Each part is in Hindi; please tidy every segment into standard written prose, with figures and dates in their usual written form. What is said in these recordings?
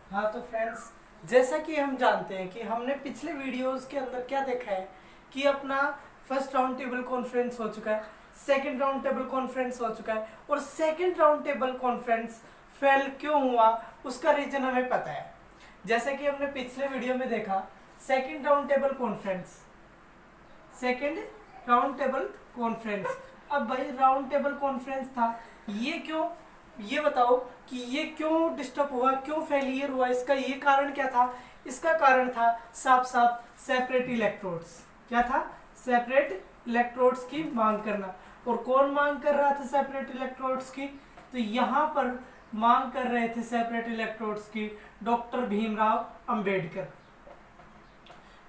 हाँ तो फ्रेंड्स, जैसा कि हम जानते हैं कि हमने पिछले वीडियोस के अंदर क्या देखा है कि अपना फर्स्ट राउंड टेबल कॉन्फ्रेंस हो चुका है, सेकंड राउंड टेबल कॉन्फ्रेंस हो चुका है और second round table conference fail क्यों हुआ उसका रीजन हमें पता है। जैसे कि हमने पिछले वीडियो में देखा, second round table conference, second round table conference. अब भाई राउंड टेबल कॉन्फ्रेंस था, ये क्यों, ये बताओ कि ये क्यों डिस्टर्ब हुआ, क्यों फेलियर हुआ, इसका ये कारण क्या था। इसका कारण था साफ साफ सेपरेट इलेक्ट्रोड्स। क्या था? सेपरेट इलेक्ट्रोड्स की मांग करना। और कौन मांग कर रहा था सेपरेट इलेक्ट्रोड्स की? तो यहाँ पर मांग कर रहे थे सेपरेट इलेक्ट्रोड्स की डॉक्टर भीमराव अंबेडकर।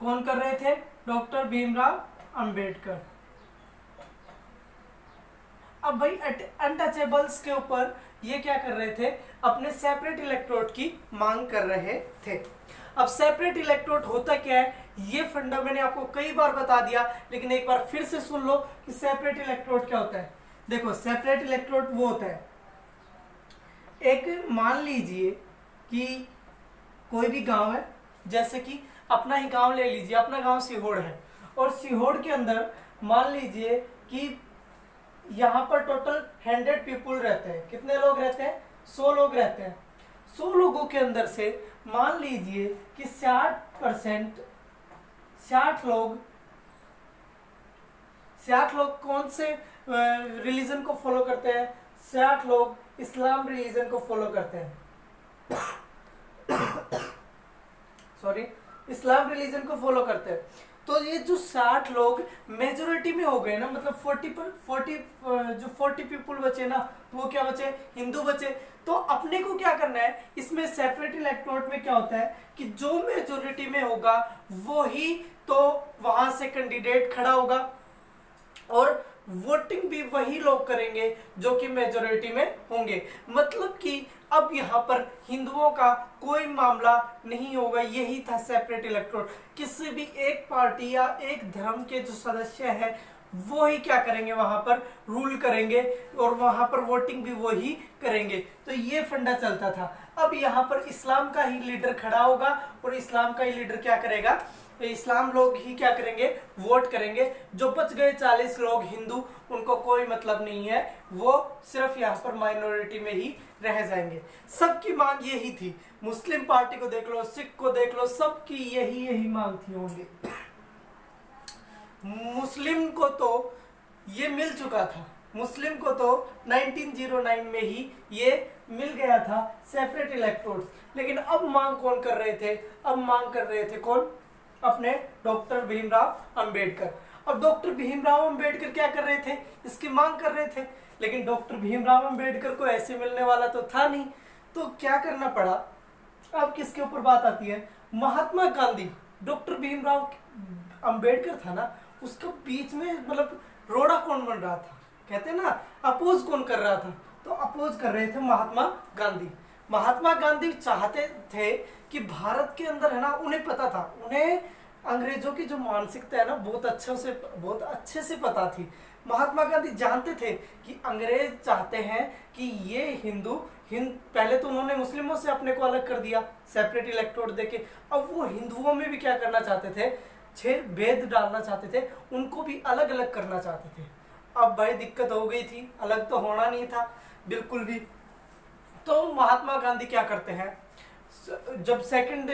कौन कर रहे थे? डॉक्टर भीमराव अंबेडकर। अब भाई अनटचेबल्स के ऊपर ये क्या कर रहे थे? अपने सेपरेट इलेक्ट्रोड की मांग कर रहे थे। अब सेपरेट इलेक्ट्रोड होता क्या है, ये फंडा मैंने आपको कई बार बता दिया, लेकिन एक बार फिर से सुन लो कि सेपरेट इलेक्ट्रोड क्या होता है। देखो, सेपरेट इलेक्ट्रोड वो होता है, एक मान लीजिए कि कोई भी गांव है, जैसे कि अपना ही गांव ले लीजिए, अपना गांव सीहोड़ है और सीहोड़ के अंदर मान लीजिए कि यहाँ पर टोटल 100 पीपुल रहते हैं। कितने लोग रहते हैं? 100 लोग रहते हैं। 100 लोगों के अंदर से मान लीजिए कि 60% 60 लोग कौन से रिलीजन को फॉलो करते हैं? 60 लोग इस्लाम रिलीजन को फॉलो करते हैं। सॉरी, इस्लाम रिलीजन को फॉलो करते हैं। तो ये जो 60 लोग मेजोरिटी में हो गए ना, मतलब 40 पीपुल बचे ना, तो वो क्या बचे? हिंदू बचे। तो अपने को क्या करना है, इसमें सेपरेट इलेक्ट्रोड में क्या होता है कि जो मेजोरिटी में होगा वो ही तो वहां से कैंडिडेट खड़ा होगा और वोटिंग भी वही लोग करेंगे जो कि मेजोरिटी में होंगे। मतलब कि अब यहाँ पर हिंदुओं का कोई मामला नहीं होगा। यही था सेपरेट इलेक्ट्रोड। किसी भी एक पार्टी या एक धर्म के जो सदस्य हैं वो ही क्या करेंगे, वहां पर रूल करेंगे और वहां पर वोटिंग भी वो ही करेंगे। तो ये फंडा चलता था। अब यहाँ पर इस्लाम का ही लीडर खड़ा होगा और इस्लाम का ही लीडर क्या करेगा, इस्लाम लोग ही क्या करेंगे, वोट करेंगे। जो बच गए 40 लोग हिंदू, उनको कोई मतलब नहीं है, वो सिर्फ यहाँ पर माइनॉरिटी में ही रह जाएंगे। सबकी मांग यही थी। मुस्लिम पार्टी को देख लो, सिख को देख लो, सबकी यही मांग थी होंगी। मुस्लिम को तो ये मिल चुका था, मुस्लिम को तो 1909 में ही ये मिल गया था सेपरेट इलेक्ट्रोड्स। लेकिन अब मांग कौन कर रहे थे? अब मांग कर रहे थे कौन? अपने डॉक्टर भीमराव अंबेडकर। अब डॉक्टर भीमराव अंबेडकर क्या कर रहे थे? इसकी मांग कर रहे थे। लेकिन डॉक्टर भीमराव अंबेडकर को ऐसे मिलने वाला तो था नहीं, तो क्या करना पड़ा? अब किसके ऊपर बात आती है? महात्मा गांधी। डॉक्टर भीमराव अंबेडकर था ना, उसका बीच में मतलब रोड़ा कौन बन रहा था, कहते हैं ना, अपोज कौन कर रहा था? तो अपोज कर रहे थे महात्मा गांधी। महात्मा गांधी चाहते थे कि भारत के अंदर है ना, उन्हें पता था, उन्हें अंग्रेजों की जो मानसिकता है ना बहुत अच्छे से पता थी। महात्मा गांधी जानते थे कि अंग्रेज चाहते हैं कि ये पहले तो उन्होंने मुस्लिमों से अपने को अलग कर दिया सेपरेट इलेक्ट्रोड देके, अब वो हिंदुओं में भी क्या करना चाहते थे, 6 भेद डालना चाहते थे, उनको भी अलग अलग करना चाहते थे। अब भाई दिक्कत हो गई थी, अलग तो होना नहीं था बिल्कुल भी। तो महात्मा गांधी क्या करते हैं, जब सेकंड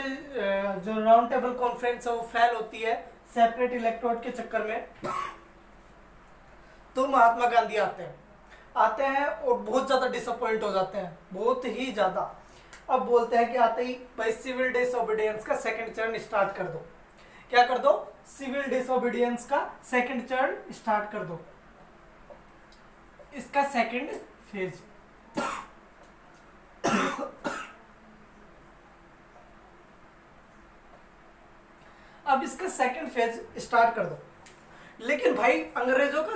जो राउंड टेबल कॉन्फ्रेंस है वो फेल होती है सेपरेट इलेक्ट्रोड के चक्कर में, तो महात्मा गांधी आते हैं और बहुत ज्यादा डिसअपॉइंट हो जाते हैं, बहुत ही ज्यादा। अब बोलते हैं कि आते ही भाई सिविल डिसोबीडियंस का सेकंड चरण स्टार्ट कर दो। क्या कर दो? सिविल डिसोबीडियंस का सेकंड चरण स्टार्ट कर दो, इसका सेकंड फेज। अब इसका सेकंड फेज स्टार्ट कर दो। लेकिन भाई अंग्रेजों का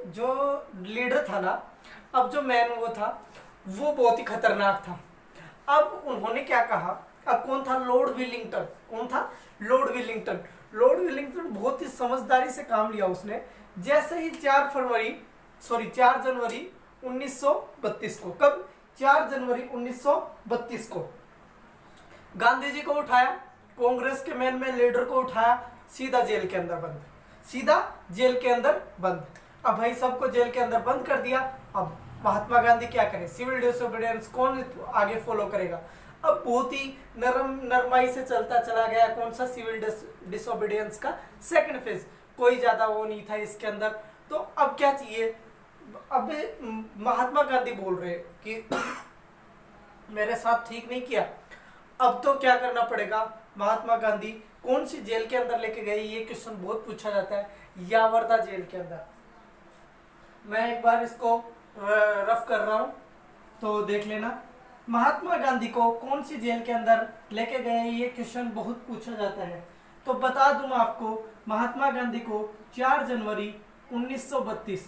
जो लीडर था ना, अब जो मैन वो था, वो बहुत ही खतरनाक था। अब उन्होंने क्या कहा, अब कौन था? Lord Willingdon. कौन था? Lord Willingdon. लॉर्ड विलिंगटन बहुत ही समझदारी से काम लिया उसने। जैसे ही 4 जनवरी 1932 को, कब? 4 जनवरी 1932 को गांधी जी को उठाया, कांग्रेस के मेन लीडर को उठाया, सीधा जेल के अंदर बंद, सीधा जेल के अंदर बंद। अब भाई सबको जेल के अंदर बंद कर दिया। अब महात्मा गांधी क्या करें, सिविल डिसोबीडियंस कौन आगे फॉलो करेगा। अब बहुत ही नरमाई से चलता चला गया कौन सा, सिविल डिसोबीडियंस का सेकंड फेज। कोई ज्यादा वो नहीं था इसके अंदर। तो अब क्या चाहिए, अब महात्मा गांधी बोल रहे कि मेरे साथ ठीक नहीं किया, अब तो क्या करना पड़ेगा। महात्मा गांधी कौन सी जेल के अंदर लेके गए, ये क्वेश्चन बहुत पूछा जाता है। यावरदा जेल के अंदर। मैं एक बार इसको रफ कर रहा हूं तो देख लेना। महात्मा गांधी को कौन सी जेल के अंदर लेके गए, ये क्वेश्चन बहुत पूछा जाता है। तो बता दूं आपको, महात्मा गांधी को 4 जनवरी 1932,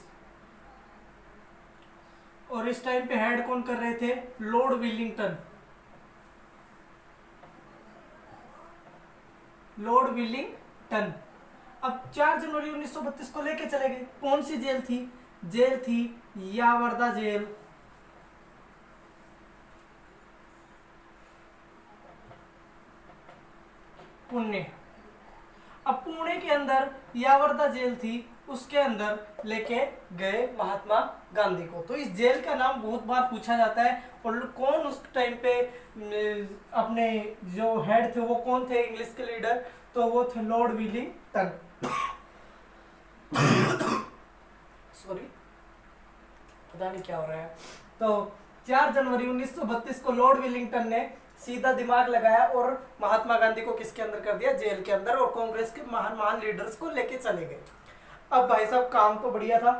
और इस टाइम पे हेड कौन कर रहे थे, लॉर्ड विलिंगटन। Lord Willingdon. अब 4 जनवरी 1932 को लेके चले गए। कौन सी जेल थी, जेल थी यावरदा जेल। पुणे। अब पुणे के अंदर यावरदा जेल थी, उसके अंदर लेके गए महात्मा गांधी को। तो इस जेल का नाम बहुत बार पूछा जाता है। और कौन उस टाइम पे अपने जो हेड थे वो कौन थे, इंग्लिश के लीडर, तो वो थे लॉर्ड विलिंगटन। सॉरी, पता नहीं क्या हो रहा है। तो 4 जनवरी 1932 को लॉर्ड विलिंगटन ने सीधा दिमाग लगाया और महात्मा गांधी को किसके अंदर कर दिया, जेल के अंदर। और कांग्रेस के महान महान लीडर्स को लेके चले गए। अब भाई साहब काम तो बढ़िया था,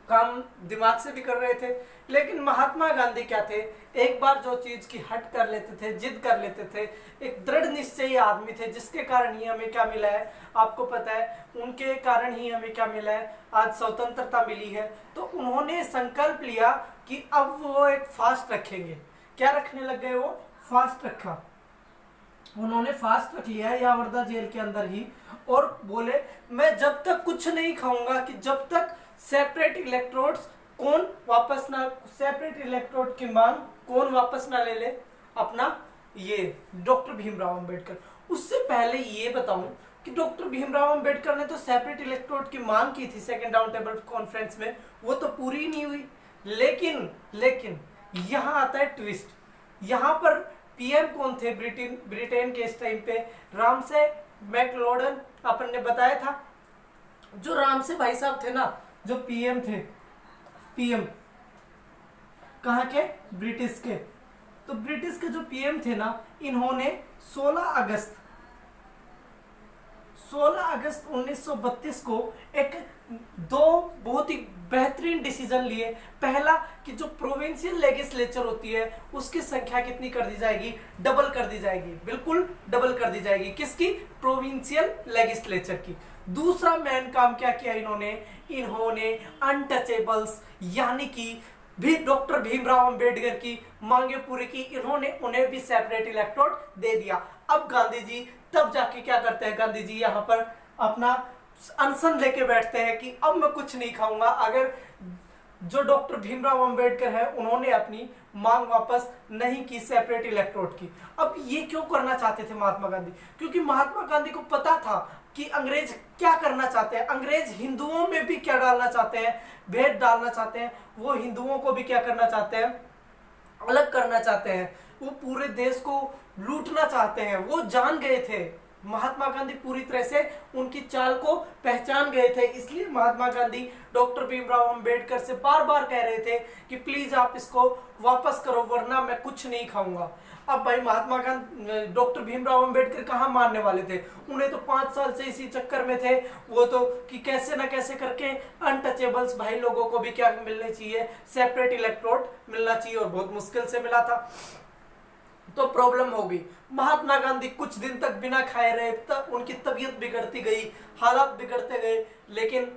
काम दिमाग से भी कर रहे थे, लेकिन महात्मा गांधी क्या थे, एक बार जो चीज की हट कर लेते थे, जिद कर लेते थे, एक दृढ़ निश्चयी आदमी थे, जिसके कारण ही हमें क्या मिला है, आपको पता है, उनके कारण ही हमें क्या मिला है, आज स्वतंत्रता मिली है। तो उन्होंने संकल्प लिया कि अब वो एक फास्ट रखेंगे। क्या रखने लग गए, वो फास्ट रखा, उन्होंने फास्ट रख लिया यावरदा जेल के अंदर ही। और बोले मैं जब तक कुछ नहीं खाऊंगा कि जब तक सेपरेट इलेक्ट्रोड्स कौन वापस ना, सेपरेट इलेक्ट्रोड की मांग कौन वापस ना ले ले, अपना ये डॉक्टर भीमराव अंबेडकर। उससे पहले ये बताऊं कि डॉक्टर भीमराव अंबेडकर ने तो सेपरेट इलेक्ट्रोड की मांग की थी सेकंड राउंड टेबल कॉन्फ्रेंस में, वो तो पूरी नहीं हुई। लेकिन यहां आता है ट्विस्ट। यहां पर पीएम कौन थे ब्रिटेन के इस टाइम पे, रामसे मैकलोडन, अपन ने बताया था। जो रामसे भाई साहब थे ना, जो पीएम थे, पीएम कहाँ के, ब्रिटिश के। तो ब्रिटिश के जो पीएम थे ना, इन्होंने 16 अगस्त 1932 को एक दो बहुत ही बेहतरीन डिसीजन लिए। पहला कि जो प्रोविंशियल लेजिस्लेचर होती है उसकी संख्या कितनी कर दी जाएगी, डबल कर दी जाएगी, बिल्कुल डबल कर दी जाएगी। किसकी, प्रोविंशियल लेजिस्लेचर की। दूसरा मेन काम क्या किया इन्होंने अनटचेबल्स यानी कि भी डॉक्टर भीमराव अंबेडकर की मांगे पूरी की, इन्होंने उन्हें भी सेपरेट इलेक्ट्रोड दे दिया। अब गांधी जी तब जाके क्या करते हैं, गांधी जी यहाँ पर अपना अनशन लेके बैठते हैं कि अब मैं कुछ नहीं खाऊंगा अगर जो डॉक्टर भीमराव अंबेडकर है उन्होंने अपनी मांग वापस नहीं की सेपरेट इलेक्ट्रोड की। अब ये क्यों करना चाहते थे महात्मा गांधी, क्योंकि महात्मा गांधी को पता था कि अंग्रेज क्या करना चाहते हैं। अंग्रेज हिंदुओं में भी क्या डालना चाहते हैं, भेद डालना चाहते हैं। वो हिंदुओं को भी क्या करना चाहते हैं, अलग करना चाहते हैं। वो पूरे देश को लूटना चाहते हैं। वो जान गए थे, महात्मा गांधी पूरी तरह से उनकी चाल को पहचान गए थे। इसलिए महात्मा गांधी डॉक्टर भीमराव अंबेडकर से बार बार कह रहे थे कि प्लीज आप इसको वापस करो वरना मैं कुछ नहीं खाऊंगा। अब भाई महात्मा गांधी डॉक्टर भीमराव अंबेडकर कहाँ मानने वाले थे, उन्हें तो 5 साल से इसी चक्कर में थे वो तो, कि कैसे ना कैसे करके अनटचेबल्स भाई लोगों को भी क्या मिलने चाहिए, सेपरेट इलेक्ट्रोड मिलना चाहिए, और बहुत मुश्किल से मिला था। तो प्रॉब्लम हो गई। महात्मा गांधी कुछ दिन तक बिना खाए रहे, तब उनकी तबीयत बिगड़ती गई, हालात बिगड़ते गए, लेकिन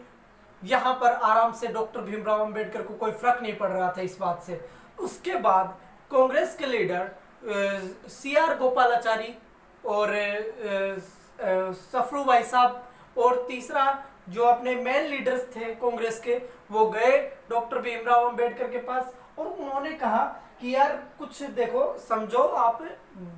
यहाँ पर आराम से डॉक्टर भीमराव अंबेडकर को कोई फर्क नहीं पड़ रहा था इस बात से। उसके बाद कांग्रेस के लीडर सीआर गोपालाचारी और सफरू भाई साहब और तीसरा जो अपने मेन लीडर्स थे कांग्रेस के, वो गए डॉक्टर भीमराव अंबेडकर के पास और उन्होंने कहा कि यार कुछ देखो, समझो, आप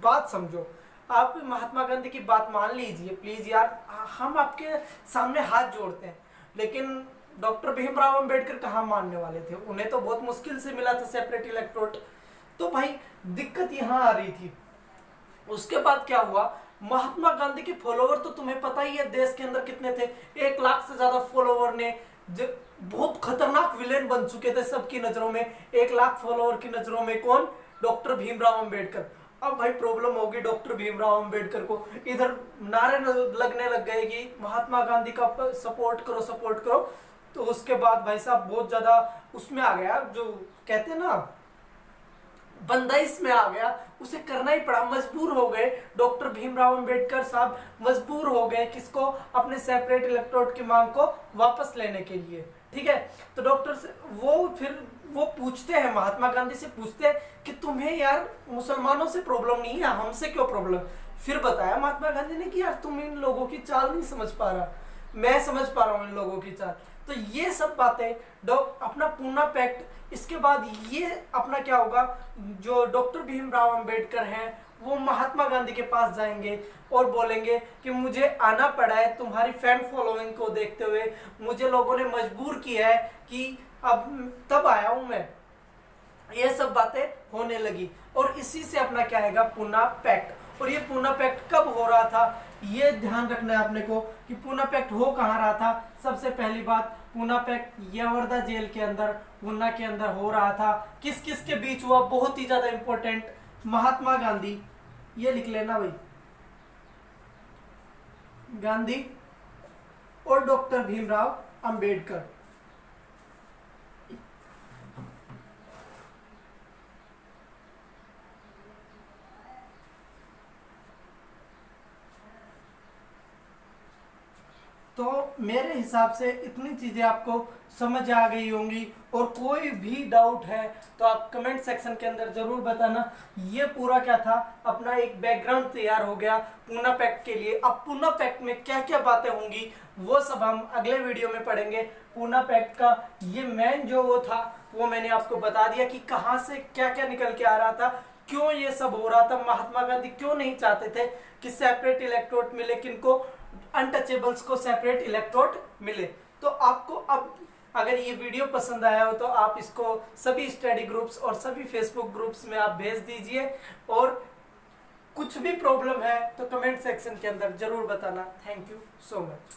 बात समझो, आप महात्मा गांधी की बात मान लीजिए प्लीज यार, हम आपके सामने हाथ जोड़ते हैं। लेकिन डॉक्टर भीमराव अंबेडकर कहाँ मानने वाले थे, उन्हें तो बहुत मुश्किल से मिला था सेपरेट इलेक्ट्रोड। तो भाई दिक्कत यहाँ आ रही थी। उसके बाद क्या हुआ, महात्मा गांधी के फॉलोवर तो तुम्हें पता ही है देश के अंदर कितने थे, 1 लाख से ज्यादा फॉलोवर ने, जो बहुत खतरनाक विलेन बन चुके थे सबकी नजरों में। 1 लाख फॉलोवर की नजरों में कौन, डॉक्टर भीमराव अंबेडकर। अब भाई प्रॉब्लम होगी डॉक्टर भीमराव अंबेडकर को, इधर नारे लगने लग गए कि महात्मा गांधी का सपोर्ट करो सपोर्ट करो। तो उसके बाद भाई साहब बहुत ज्यादा उसमें आ गया, जो कहते हैं ना बंदाइश में आ गया, उसे करना ही पड़ा, मजबूर हो गए डॉक्टर भीमराव अंबेडकर साहब, मजबूर हो गए किसको, अपने सेपरेट इलेक्ट्रोड की मांग को वापस लेने के लिए। ठीक है, तो डॉक्टर से वो पूछते हैं, महात्मा गांधी से पूछते हैं कि तुम्हें यार मुसलमानों से प्रॉब्लम नहीं है, हमसे क्यों प्रॉब्लम। फिर बताया महात्मा गांधी ने कि यार तुम इन लोगों की चाल नहीं समझ पा रहा, मैं समझ पा रहा हूं इन लोगों की चाल। तो ये सब बातें अपना पूना पैक्ट, इसके बाद ये अपना क्या होगा, जो डॉक्टर भीमराव अंबेडकर हैं वो महात्मा गांधी के पास जाएंगे और बोलेंगे कि मुझे आना पड़ा है तुम्हारी फैन फॉलोइंग को देखते हुए, मुझे लोगों ने मजबूर किया है कि अब तब आया हूं मैं। ये सब बातें होने लगी और इसी से अपना क्या आएगा, पूना पैक्ट। और ये पूना पैक्ट कब हो रहा था, ये ध्यान रखना है अपने को कि पूना पैक्ट हो कहाँ रहा था। सबसे पहली बात, पूना पैक्ट यवर्धा जेल के अंदर, पूना के अंदर हो रहा था। किस किस के बीच हुआ, बहुत ही ज्यादा इंपॉर्टेंट, महात्मा गांधी, ये लिख लेना भाई, गांधी और डॉक्टर भीमराव अंबेडकर। तो मेरे हिसाब से इतनी चीजें आपको समझ आ गई होंगी, और कोई भी डाउट है तो आप कमेंट सेक्शन के अंदर जरूर बताना। ये पूरा क्या था, अपना एक बैकग्राउंड तैयार हो गया पूना पैक्ट के लिए। अब पूना पैक्ट में क्या क्या बातें होंगी वो सब हम अगले वीडियो में पढ़ेंगे। पूना पैक्ट का ये मेन जो वो था वो मैंने आपको बता दिया कि कहाँ से क्या क्या निकल के आ रहा था, क्यों ये सब हो रहा था, महात्मा गांधी क्यों नहीं चाहते थे कि सेपरेट इलेक्ट्रोड मिले, किनको, अनटचेबल्स को सेपरेट इलेक्ट्रोड मिले। तो आपको अब अगर ये वीडियो पसंद आया हो तो आप इसको सभी स्टडी ग्रुप्स और सभी फेसबुक ग्रुप्स में आप भेज दीजिए, और कुछ भी प्रॉब्लम है तो कमेंट सेक्शन के अंदर जरूर बताना। Thank you so much.